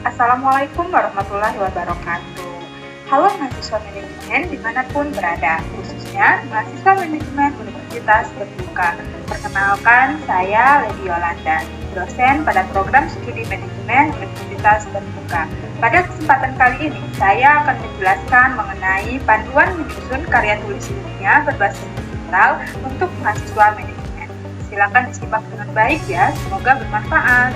Assalamualaikum warahmatullahi wabarakatuh. Halo mahasiswa manajemen dimanapun berada, khususnya mahasiswa manajemen Universitas Terbuka. Perkenalkan, saya Lady Yolanda, dosen pada program studi manajemen Universitas Terbuka. Pada kesempatan kali ini, saya akan menjelaskan mengenai panduan menyusun karya tulis ilmiah berbasis digital untuk mahasiswa manajemen. Silakan disimak dengan baik ya, semoga bermanfaat.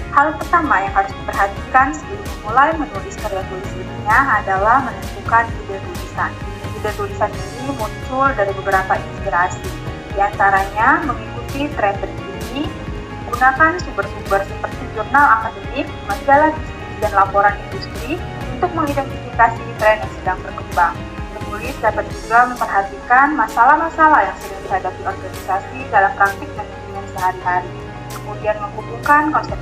Hal pertama yang harus diperhatikan sebelum memulai menulis karya tulis ilmiah adalah menentukan ide tulisan. Ide tulisan ini muncul dari beberapa inspirasi, di antaranya mengikuti tren terkini, menggunakan sumber-sumber seperti jurnal akademik, majalah bisnis, dan laporan industri untuk mengidentifikasi tren yang sedang berkembang. Penulis dapat juga memperhatikan masalah-masalah yang sedang dihadapi organisasi dalam praktik manajemen sehari-hari, kemudian menghubungkan konsep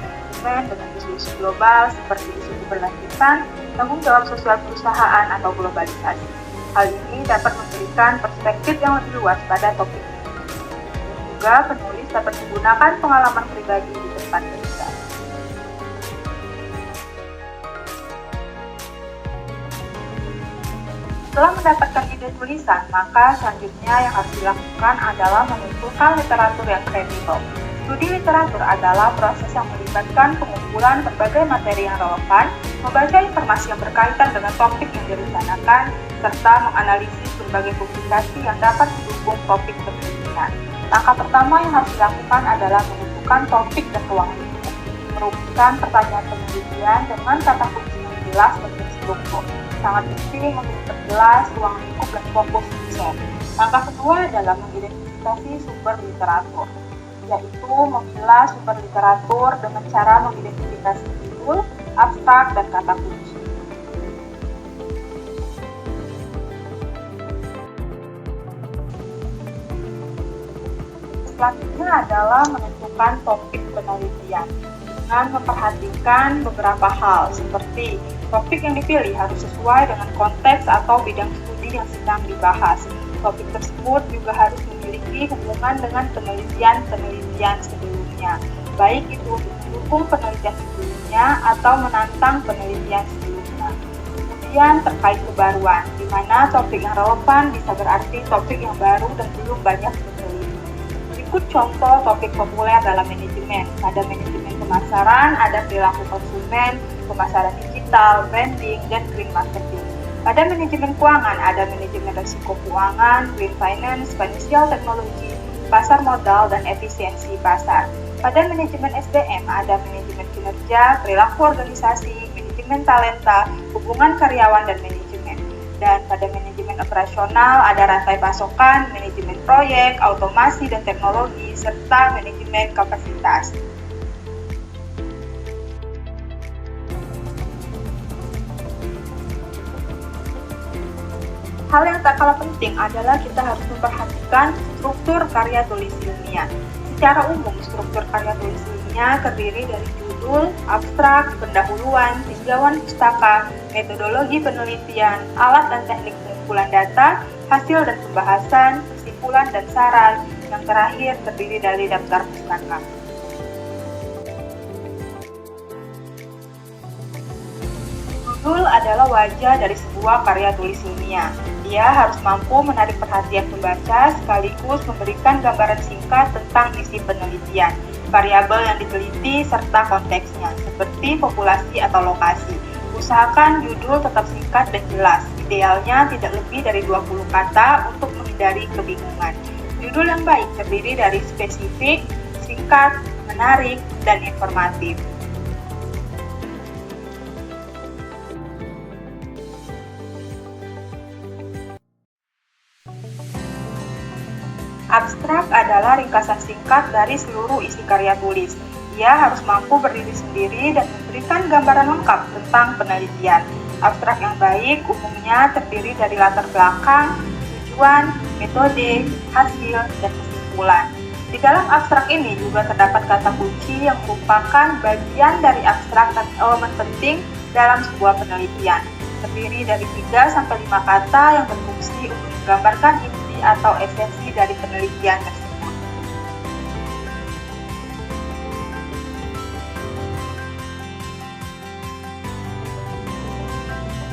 dengan isu-isu global seperti isu keberlanjutan, tanggung jawab sosial perusahaan atau globalisasi. Hal ini dapat memberikan perspektif yang lebih luas pada topik ini. Juga penulis dapat menggunakan pengalaman pribadi di tempat kerja. Setelah mendapatkan ide tulisan, maka selanjutnya yang harus dilakukan adalah mengumpulkan literatur yang kredibel. Studi literatur adalah proses yang melibatkan pengumpulan berbagai materi yang relevan, membaca informasi yang berkaitan dengan topik yang direncanakan, serta menganalisis berbagai publikasi yang dapat mendukung topik penelitian. Langkah pertama yang harus dilakukan adalah menentukan topik dan ruang lingkup, merumuskan pertanyaan penelitian dengan kata kunci yang jelas dan terstruktur. Sangat penting untuk memperjelas ruang lingkup dan fokus riset. Langkah kedua adalah mengidentifikasi sumber literatur, yaitu memilah sumber literatur dengan cara mengidentifikasi judul, abstrak, dan kata kunci. Selanjutnya adalah menentukan topik penelitian dengan memperhatikan beberapa hal seperti topik yang dipilih harus sesuai dengan konteks atau bidang studi yang sedang dibahas. Topik tersebut juga harus memiliki hubungan dengan penelitian sebelumnya, baik itu untuk mendukung penelitian sebelumnya atau menantang penelitian sebelumnya. Kemudian terkait kebaruan, di mana topik yang relevan bisa berarti topik yang baru dan belum banyak diteliti. Berikut contoh topik populer dalam manajemen. Pada manajemen pemasaran ada perilaku konsumen, pemasaran digital, branding, dan green marketing. Pada manajemen keuangan ada manajemen risiko keuangan, green finance, financial technology, pasar modal, dan efisiensi pasar. Pada manajemen SDM ada manajemen kinerja, perilaku organisasi, manajemen talenta, hubungan karyawan, dan manajemen. Dan pada manajemen operasional ada rantai pasokan, manajemen proyek, automasi dan teknologi, serta manajemen kapasitas. Hal yang tak kalah penting adalah kita harus memperhatikan struktur karya tulis ilmiah. Secara umum, struktur karya tulis ilmiah terdiri dari judul, abstrak, pendahuluan, tinjauan pustaka, metodologi penelitian, alat dan teknik pengumpulan data, hasil dan pembahasan, kesimpulan dan saran, yang terakhir terdiri dari daftar pustaka. Judul adalah wajah dari sebuah karya tulis ilmiah. Dia harus mampu menarik perhatian pembaca sekaligus memberikan gambaran singkat tentang isi penelitian, variabel yang diteliti, serta konteksnya, seperti populasi atau lokasi. Usahakan judul tetap singkat dan jelas, idealnya tidak lebih dari 20 kata untuk menghindari kebingungan. Judul yang baik terdiri dari spesifik, singkat, menarik, dan informatif. Abstrak adalah ringkasan singkat dari seluruh isi karya tulis. Ia harus mampu berdiri sendiri dan memberikan gambaran lengkap tentang penelitian. Abstrak yang baik umumnya terdiri dari latar belakang, tujuan, metode, hasil, dan kesimpulan. Di dalam abstrak ini juga terdapat kata kunci yang merupakan bagian dari abstrak dan elemen penting dalam sebuah penelitian. Terdiri dari 3-5 kata yang berfungsi untuk menggambarkan inti atau esensi dari penelitian tersebut.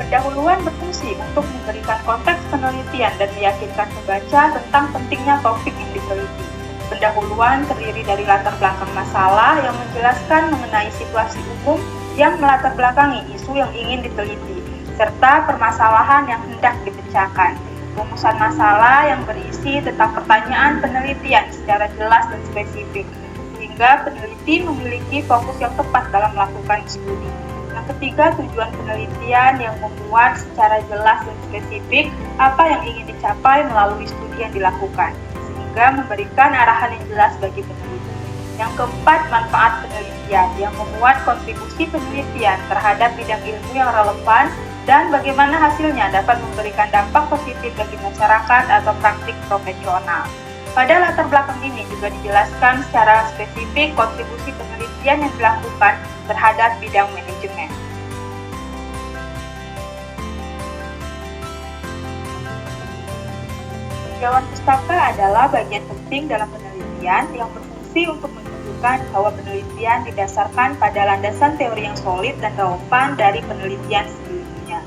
Pendahuluan berfungsi untuk memberikan konteks penelitian dan meyakinkan pembaca tentang pentingnya topik yang diteliti. Pendahuluan terdiri dari latar belakang masalah yang menjelaskan mengenai situasi umum yang melatar belakangi isu yang ingin diteliti, serta permasalahan yang hendak dipecahkan. Rumusan masalah yang berisi tentang pertanyaan penelitian secara jelas dan spesifik, sehingga peneliti memiliki fokus yang tepat dalam melakukan studi. Yang ketiga, tujuan penelitian yang memuat secara jelas dan spesifik apa yang ingin dicapai melalui studi yang dilakukan, sehingga memberikan arahan yang jelas bagi peneliti. Yang keempat, manfaat penelitian yang memuat kontribusi penelitian terhadap bidang ilmu yang relevan dan bagaimana hasilnya dapat memberikan dampak positif bagi masyarakat atau praktik profesional. Pada latar belakang ini juga dijelaskan secara spesifik kontribusi penelitian yang dilakukan terhadap bidang manajemen. Tinjauan pustaka adalah bagian penting dalam penelitian yang berfungsi untuk menunjukkan bahwa penelitian didasarkan pada landasan teori yang solid dan relevan dari penelitian sebelumnya.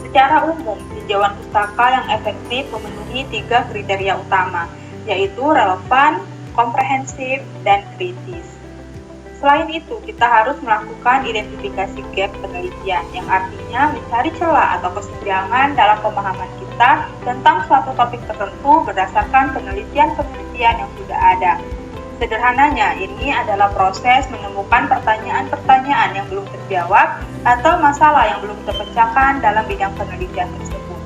Secara umum, tinjauan pustaka yang efektif memenuhi 3 kriteria utama, yaitu relevan, komprehensif, dan kritis. Selain itu, kita harus melakukan identifikasi gap penelitian, yang artinya mencari celah atau kesenjangan dalam pemahaman kita tentang suatu topik tertentu berdasarkan penelitian-penelitian yang sudah ada. Sederhananya, ini adalah proses menemukan pertanyaan-pertanyaan yang belum terjawab atau masalah yang belum terpecahkan dalam bidang penelitian tersebut.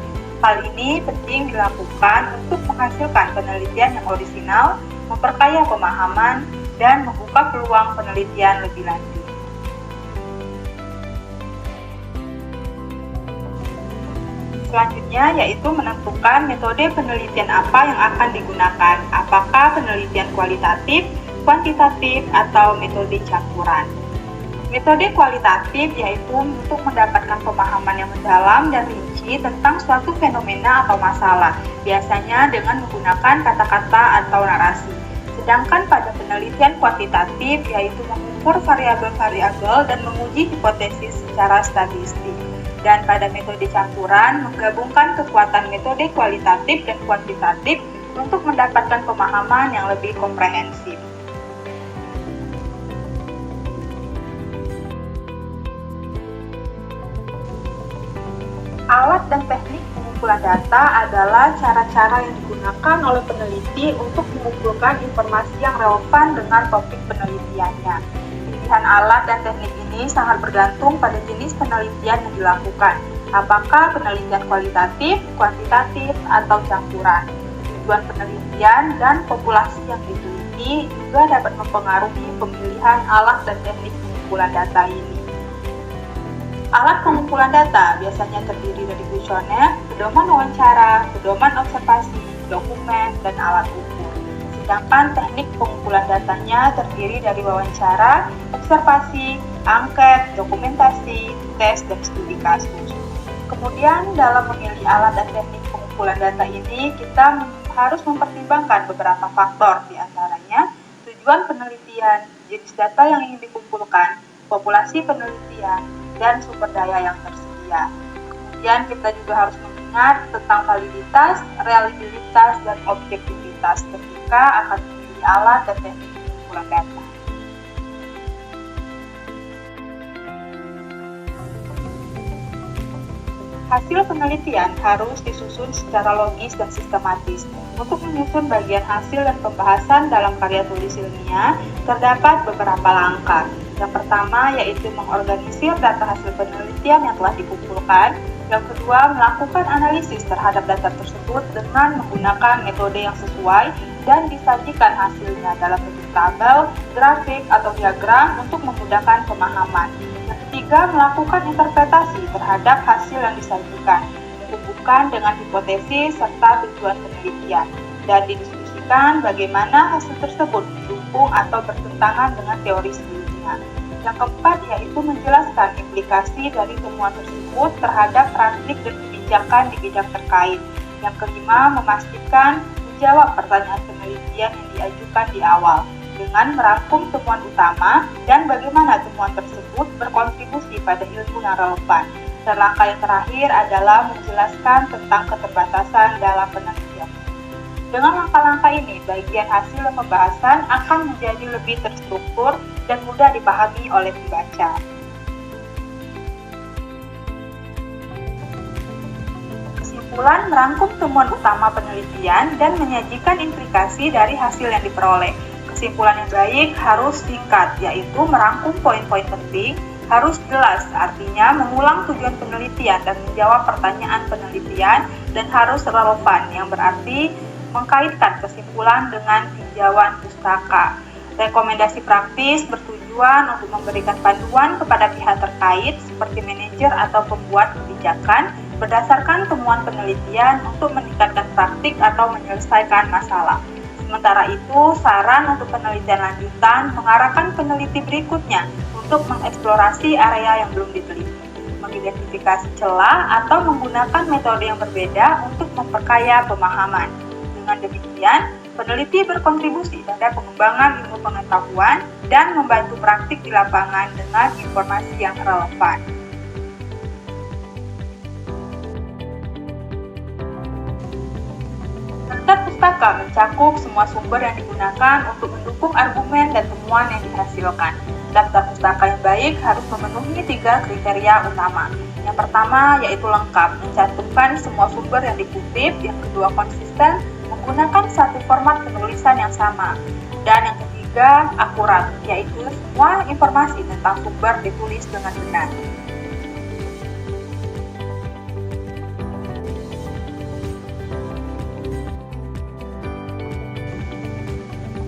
Hal ini penting dilakukan untuk menghasilkan penelitian yang orisinal, memperkaya pemahaman, dan membuka peluang penelitian lebih lanjut. Selanjutnya yaitu menentukan metode penelitian apa yang akan digunakan, apakah penelitian kualitatif, kuantitatif, atau metode campuran. Metode kualitatif yaitu untuk mendapatkan pemahaman yang mendalam dan rinci tentang suatu fenomena atau masalah, biasanya dengan menggunakan kata-kata atau narasi. Sedangkan pada penelitian kuantitatif yaitu mengukur variabel-variabel dan menguji hipotesis secara statistik. Dan pada metode campuran, menggabungkan kekuatan metode kualitatif dan kuantitatif untuk mendapatkan pemahaman yang lebih komprehensif. Alat dan teknik pengumpulan data adalah cara-cara yang digunakan oleh peneliti untuk mengumpulkan informasi yang relevan dengan topik penelitiannya. Pilihan alat dan teknik ini sangat bergantung pada jenis penelitian yang dilakukan, apakah penelitian kualitatif, kuantitatif, atau campuran. Tujuan penelitian dan populasi yang diteliti juga dapat mempengaruhi pemilihan alat dan teknik pengumpulan data ini. Alat pengumpulan data biasanya terdiri dari kuesioner, pedoman wawancara, pedoman observasi, dokumen, dan alat ukur. Sedangkan teknik pengumpulan datanya terdiri dari wawancara, observasi, angket, dokumentasi, tes, dan studi kasus. Kemudian dalam memilih alat dan teknik pengumpulan data ini, kita harus mempertimbangkan beberapa faktor, diantaranya tujuan penelitian, jenis data yang ingin dikumpulkan, populasi penelitian, dan sumber daya yang tersedia. Kemudian kita juga harus mengingat tentang validitas, reliabilitas, dan objektivitas ketika akan memilih alat dan teknik pengumpulan data. Hasil penelitian harus disusun secara logis dan sistematis. Untuk menyusun bagian hasil dan pembahasan dalam karya tulis ilmiah, terdapat beberapa langkah. Yang pertama yaitu mengorganisir data hasil penelitian yang telah dikumpulkan. Yang kedua, melakukan analisis terhadap data tersebut dengan menggunakan metode yang sesuai dan disajikan hasilnya dalam bentuk tabel, grafik, atau diagram untuk memudahkan pemahaman. Yang ketiga, melakukan interpretasi terhadap hasil yang disajikan, dihubungkan dengan hipotesis serta tujuan penelitian, dan didiskusikan bagaimana hasil tersebut mendukung atau bertentangan dengan teori sebelumnya. Yang keempat yaitu menjelaskan implikasi dari temuan tersebut terhadap praktik dan kebijakan di bidang terkait. Yang kelima, memastikan menjawab pertanyaan penelitian yang diajukan di awal dengan merangkum temuan utama dan bagaimana temuan tersebut berkontribusi pada ilmu yang relevan. Dan langkah yang terakhir adalah menjelaskan tentang keterbatasan dalam penelitian. Dengan langkah-langkah ini, bagian hasil pembahasan akan menjadi lebih terstruktur dan mudah dipahami oleh pembaca. Kesimpulan merangkum temuan utama penelitian dan menyajikan implikasi dari hasil yang diperoleh. Kesimpulan yang baik harus singkat, yaitu merangkum poin-poin penting, harus jelas, artinya mengulang tujuan penelitian dan menjawab pertanyaan penelitian, dan harus relevan, yang berarti mengkaitkan kesimpulan dengan tinjauan pustaka. Rekomendasi praktis bertujuan untuk memberikan panduan kepada pihak terkait seperti manajer atau pembuat kebijakan berdasarkan temuan penelitian untuk meningkatkan praktik atau menyelesaikan masalah. Sementara itu, saran untuk penelitian lanjutan mengarahkan peneliti berikutnya untuk mengeksplorasi area yang belum diteliti, mengidentifikasi celah atau menggunakan metode yang berbeda untuk memperkaya pemahaman. Dengan demikian, peneliti berkontribusi pada pengembangan ilmu pengetahuan dan membantu praktik di lapangan dengan informasi yang relevan. Daftar pustaka mencakup semua sumber yang digunakan untuk mendukung argumen dan temuan yang dihasilkan. Daftar pustaka yang baik harus memenuhi 3 kriteria utama. Yang pertama yaitu lengkap, mencantumkan semua sumber yang dikutip. Yang kedua konsisten, menggunakan satu format penulisan yang sama. Dan yang ketiga akurat, yaitu semua informasi tentang sumber ditulis dengan benar.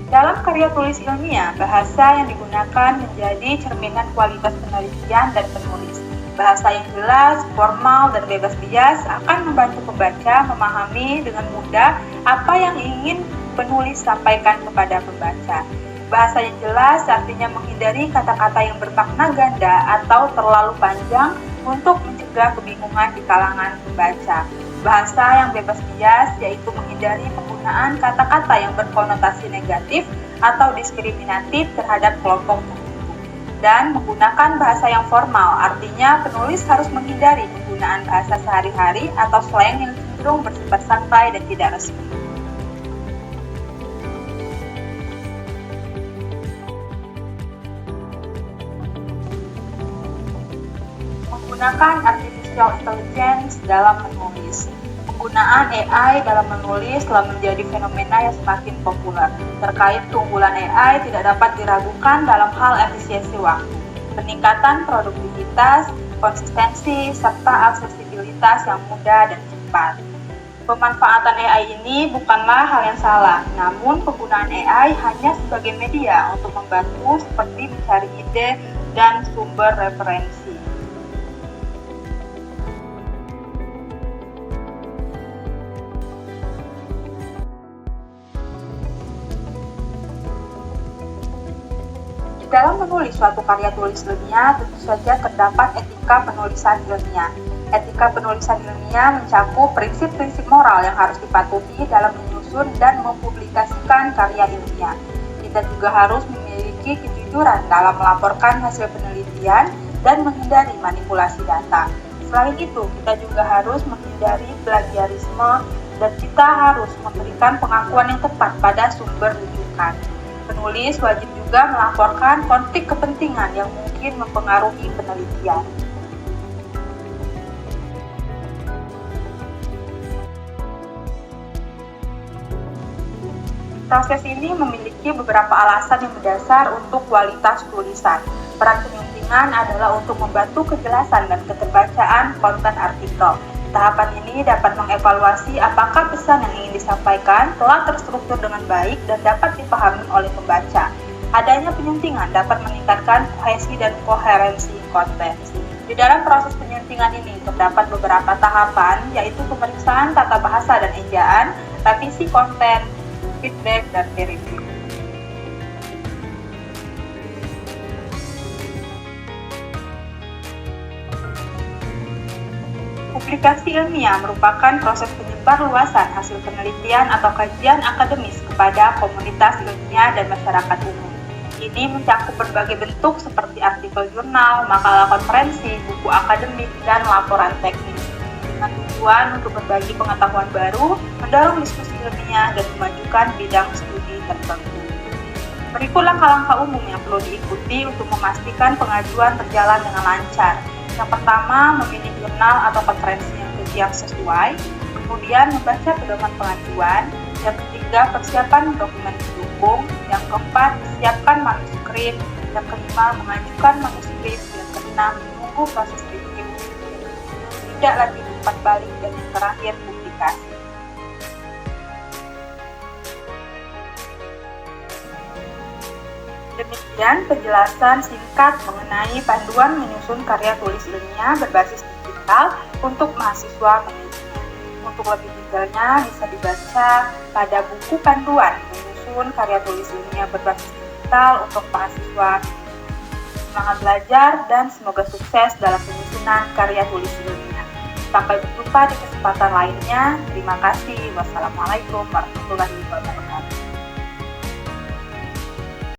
Dalam karya tulis ilmiah, bahasa yang digunakan menjadi cerminan kualitas penelitian dan penulis. Bahasa yang jelas, formal, dan bebas bias akan membantu pembaca memahami dengan mudah apa yang ingin penulis sampaikan kepada pembaca. Bahasa yang jelas artinya menghindari kata-kata yang bermakna ganda atau terlalu panjang untuk mencegah kebingungan di kalangan pembaca. Bahasa yang bebas bias yaitu menghindari penggunaan kata-kata yang berkonotasi negatif atau diskriminatif terhadap kelompok tertentu. Dan menggunakan bahasa yang formal, artinya penulis harus menghindari penggunaan bahasa sehari-hari atau slang yang cenderung bersifat santai dan tidak resmi. Menggunakan artificial intelligence dalam menulis. Penggunaan AI dalam menulis telah menjadi fenomena yang semakin populer. Terkait keunggulan AI tidak dapat diragukan dalam hal efisiensi waktu, peningkatan produktivitas, konsistensi, serta aksesibilitas yang mudah dan cepat. Pemanfaatan AI ini bukanlah hal yang salah, namun penggunaan AI hanya sebagai media untuk membantu seperti mencari ide dan sumber referensi. Dalam menulis suatu karya tulis ilmiah, tentu saja terdapat etika penulisan ilmiah. Etika penulisan ilmiah mencakup prinsip-prinsip moral yang harus dipatuhi dalam menyusun dan mempublikasikan karya ilmiah. Kita juga harus memiliki kejujuran dalam melaporkan hasil penelitian dan menghindari manipulasi data. Selain itu, kita juga harus menghindari plagiarisme dan kita harus memberikan pengakuan yang tepat pada sumber rujukan. Penulis wajib juga melaporkan konflik kepentingan yang mungkin mempengaruhi penelitian. Proses ini memiliki beberapa alasan yang mendasar untuk kualitas tulisan. Peran penyuntingan adalah untuk membantu kejelasan dan keterbacaan konten artikel. Tahapan ini dapat mengevaluasi apakah pesan yang ingin disampaikan telah terstruktur dengan baik dan dapat dipahami oleh pembaca. Adanya penyuntingan dapat meningkatkan kohesi dan koherensi konten. Di dalam proses penyuntingan ini terdapat beberapa tahapan, yaitu pemeriksaan tata bahasa dan ejaan, revisi konten, feedback, dan peer review. Publikasi ilmiah merupakan proses penyebarluasan hasil penelitian atau kajian akademis kepada komunitas ilmiah dan masyarakat umum. Ini mencakup berbagai bentuk seperti artikel jurnal, makalah konferensi, buku akademik, dan laporan teknis. Dengan tujuan untuk berbagi pengetahuan baru, mendorong diskusi ilmiah, dan memajukan bidang studi tertentu. Berikut langkah-langkah umum yang perlu diikuti untuk memastikan pengajuan berjalan dengan lancar. Yang pertama, memilih jurnal atau konferensi yang sesuai, kemudian membaca pedoman pengajuan. Yang ketiga, persiapan dokumen pendukung. Yang keempat, siapkan manuskrip. Yang kelima, mengajukan manuskrip. Yang keenam, menunggu proses review. Tidak lagi umpat balik, dan yang terakhir, publikasi. Demikian penjelasan singkat mengenai panduan menyusun karya tulis ilmiah berbasis digital untuk mahasiswa manajemen. Untuk lebih detailnya bisa dibaca pada buku panduan menyusun karya tulis ilmiah berbasis digital untuk mahasiswa. Semangat belajar dan semoga sukses dalam penyusunan karya tulis ilmiah. Sampai berjumpa di kesempatan lainnya. Terima kasih. Wassalamualaikum warahmatullahi wabarakatuh.